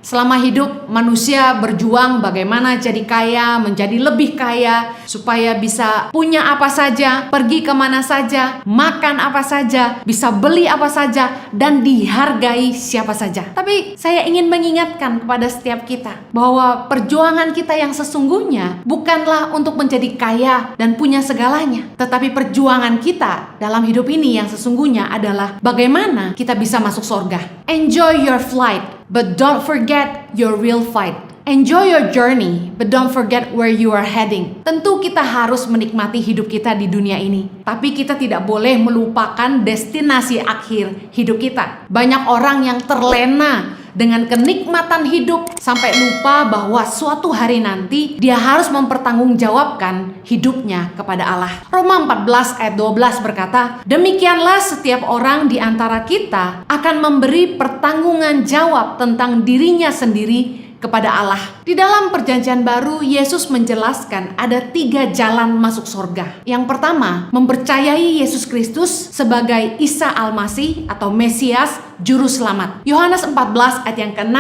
Selama hidup, manusia berjuang bagaimana jadi kaya, menjadi lebih kaya, supaya bisa punya apa saja, pergi kemana saja, makan apa saja, bisa beli apa saja, dan dihargai siapa saja. Tapi saya ingin mengingatkan kepada setiap kita bahwa perjuangan kita yang sesungguhnya bukanlah untuk menjadi kaya dan punya segalanya, tetapi perjuangan kita dalam hidup ini yang sesungguhnya adalah bagaimana kita bisa masuk surga. Enjoy your flight, but don't forget your real fight. Enjoy your journey, but don't forget where you are heading. Tentu kita harus menikmati hidup kita di dunia ini, tapi kita tidak boleh melupakan destinasi akhir hidup kita. Banyak orang yang terlena dengan kenikmatan hidup sampai lupa bahwa suatu hari nanti dia harus mempertanggungjawabkan hidupnya kepada Allah. Roma 14 ayat 12 berkata, "Demikianlah setiap orang di antara kita akan memberi pertanggungan jawab tentang dirinya sendiri kepada Allah." Di dalam perjanjian baru, Yesus menjelaskan ada 3 jalan masuk surga. Yang pertama, mempercayai Yesus Kristus sebagai Isa Al-Masih atau Mesias, Juru Selamat. Yohanes 14 ayat yang ke-6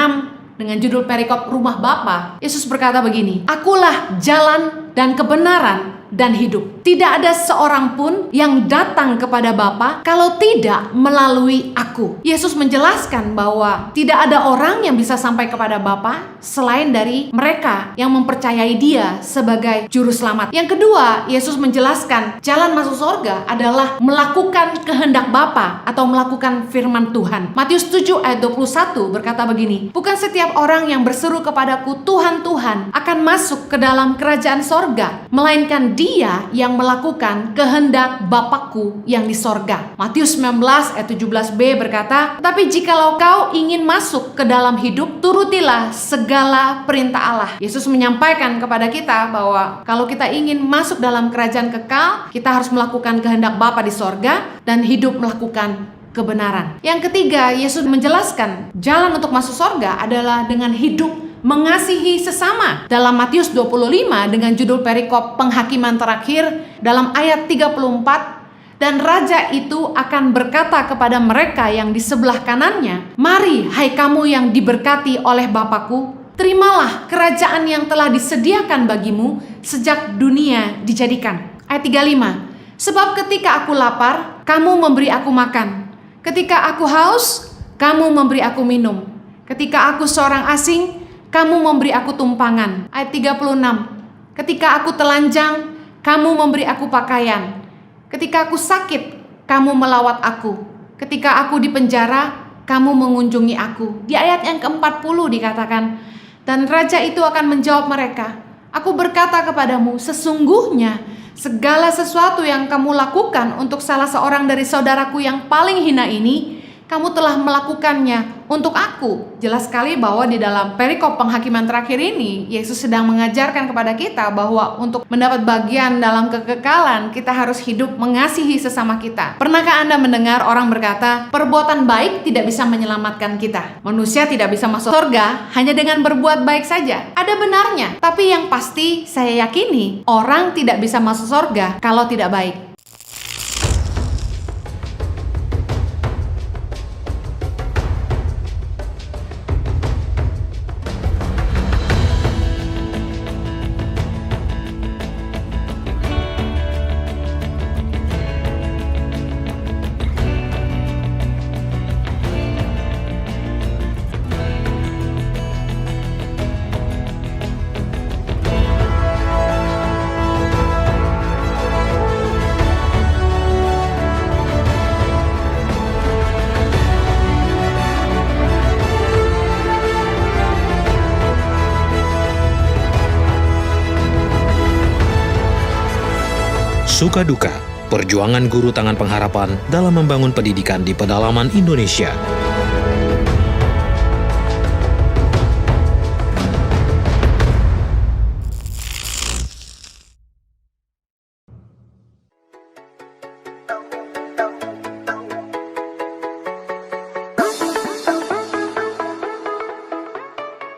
dengan judul perikop Rumah Bapa, Yesus berkata begini, "Akulah jalan dan kebenaran dan hidup. Tidak ada seorang pun yang datang kepada Bapa kalau tidak melalui aku." Yesus menjelaskan bahwa tidak ada orang yang bisa sampai kepada Bapa selain dari mereka yang mempercayai Dia sebagai Juru Selamat. Yang kedua, Yesus menjelaskan jalan masuk surga adalah melakukan kehendak Bapa atau melakukan firman Tuhan. Matius 7 ayat 21 berkata begini, "Bukan setiap orang yang berseru kepadaku, Tuhan, Tuhan, akan masuk ke dalam kerajaan sorga, melainkan dia yang melakukan kehendak Bapakku yang di sorga." Matius 19 ayat 17b berkata, "Tapi jikalau kau ingin masuk ke dalam hidup, turutilah segala perintah Allah." Yesus menyampaikan kepada kita bahwa kalau kita ingin masuk dalam kerajaan kekal, kita harus melakukan kehendak Bapa di sorga dan hidup melakukan kebenaran. Yang ketiga, Yesus menjelaskan jalan untuk masuk surga adalah dengan hidup mengasihi sesama. Dalam Matius 25 dengan judul perikop penghakiman terakhir dalam ayat 34, "Dan raja itu akan berkata kepada mereka yang di sebelah kanannya, 'Mari, hai kamu yang diberkati oleh Bapakku, terimalah kerajaan yang telah disediakan bagimu sejak dunia dijadikan.'" Ayat 35, "Sebab ketika aku lapar, kamu memberi aku makan. Ketika aku haus, kamu memberi aku minum. Ketika aku seorang asing, kamu memberi aku tumpangan." Ayat 36, "Ketika aku telanjang, kamu memberi aku pakaian. Ketika aku sakit, kamu melawat aku. Ketika aku di penjara, kamu mengunjungi aku." Di ayat yang ke-40 dikatakan, "Dan raja itu akan menjawab mereka, 'Aku berkata kepadamu, sesungguhnya segala sesuatu yang kamu lakukan untuk salah seorang dari saudaraku yang paling hina ini, kamu telah melakukannya untuk aku.'" Jelas sekali bahwa di dalam perikop penghakiman terakhir ini, Yesus sedang mengajarkan kepada kita bahwa untuk mendapat bagian dalam kekekalan, kita harus hidup mengasihi sesama kita. Pernahkah Anda mendengar orang berkata, perbuatan baik tidak bisa menyelamatkan kita? Manusia tidak bisa masuk surga hanya dengan berbuat baik saja. Ada benarnya, tapi yang pasti saya yakini orang tidak bisa masuk surga kalau tidak baik. Suka duka, perjuangan guru tangan pengharapan dalam membangun pendidikan di pedalaman Indonesia.